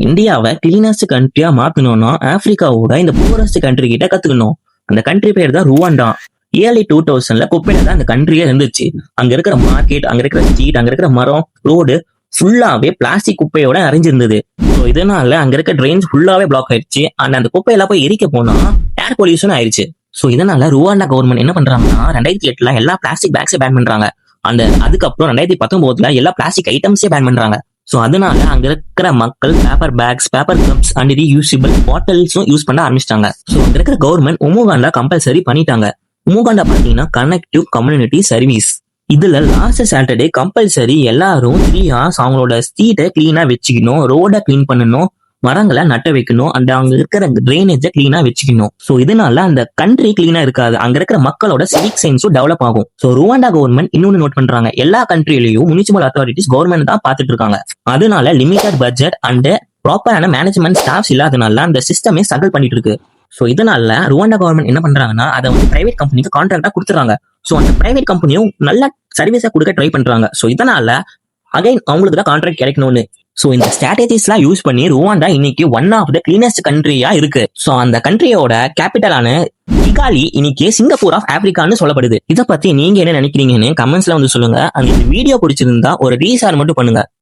இந்தியாவை கிளீனஸ்ட் கண்ட்ரியா மாத்தணும்னா ஆப்பிரிக்காவோட இந்த poorest country கிட்ட கத்துக்கணும். அந்த கண்ட்ரி பேர் தான் ருவாண்டா. இயர்லி 2000ல குப்பையில தான் அந்த கண்ட்ரியே இருந்துச்சு. அங்க இருக்கிற மார்க்கெட், அங்க இருக்கிற ஸ்ட்ரீட், அங்க இருக்கிற மரம், ரோடு ஃபுல்லாவே பிளாஸ்டிக் குப்பையோட நிறைஞ்சிருந்தது. ஸோ இதனால அங்க இருக்க ட்ரெயின்ஸ் ஃபுல்லாவே பிளாக் ஆயிடுச்சு. அந்த குப்பையெல்லாம் போய் எரிக்க போனா ஏர் பொல்யூஷன் ஆயிடுச்சு. ஸோ இதனால ருவாண்டா கவர்மெண்ட் என்ன பண்றாங்கன்னா 2008ல எல்லா பிளாஸ்டிக் பேக்ஸே பேன் பண்றாங்க. அதுக்கப்புறம் 2019ல எல்லா பிளாஸ்டிக் ஐட்டம்ஸே பேன் பண்றாங்க. ஸோ அதனால அங்க இருக்கிற மக்கள் paper bags, paper cups and reusable பாட்டில்ஸும் யூஸ் பண்ண ஆரம்பிச்சிட்டாங்க. ஸோ அங்க இருக்கிற கவர்மெண்ட் உமுகாண்டா கம்பல்சரி பண்ணிட்டாங்க. உமுகாண்டா பாத்தீங்கன்னா கனெக்டிவ் கம்யூனிட்டி சர்வீஸ். இதுல லாஸ்ட் சாட்டர்டே கம்பல்சரி எல்லாரும் 3 hours அவங்களோட ஸ்ட்ரீட்டை கிளீனா வச்சுக்கணும், ரோட கிளீன் பண்ணணும், மரங்களை நட்ட வைக்கணும், அந்த அங்க இருக்கிற ட்ரைனேஜை கிளீனா வச்சுக்கணும். ஸோ இதனால அந்த கண்ட்ரி கிளீனா இருக்காது, அங்க இருக்கிற மக்களோட சிவிக் சென்ஸும் டெவலப் ஆகும். ஸோ ருவாண்டா கவர்மெண்ட் இன்னொன்னு நோட் பண்றாங்க, எல்லா கண்ட்ரிலையும் முனிசிபல் அத்தாரிட்டிஸ் கவர்மெண்ட் தான் பாத்துட்டு இருக்காங்க. அதனால லிமிடெட் பட்ஜெட் அண்ட் ப்ராப்பரான மேனேஜ்மெண்ட் ஸ்டாஃப்ஸ் இல்லாதனால அந்த சிஸ்டமே ஸ்ட்ரகிள் பண்ணிட்டு இருக்கு. ஸோ இதனால ருவாண்டா கவர்மெண்ட் என்ன பண்றாங்கன்னா அதை பிரைவேட் கம்பெனிக்கு கான்ட்ராக்டா கொடுத்துறாங்க. ஸோ அந்த பிரைவேட் கம்பெனியும் நல்ல சர்வீஸை கொடுக்க ட்ரை பண்றாங்க. ஸோ இதனால அகைன் அவங்களுக்கு தான் கான்ட்ராக்ட் கிடைக்கணும்னு. ஸோ இந்த ஸ்ட்ராட்டஜிஸ்லாம் யூஸ் பண்ணி ருவாண்டா இன்னைக்கு ஒன் ஆஃப் த கிளீனஸ்ட் கண்ட்ரியா இருக்கு. ஸோ அந்த கண்ட்ரியோட கேபிட்டலான கிகாலி இன்னைக்கு சிங்கப்பூர் ஆஃப் ஆப்பிரிக்கான்னு சொல்லப்படுது. இதை பத்தி நீங்க என்ன நினைக்கிறீங்கன்னு கமெண்ட்ஸ்ல சொல்லுங்க. அந்த வீடியோ பிடிச்சிருந்தா ஒரு ரீசார் மட்டும் பண்ணுங்க.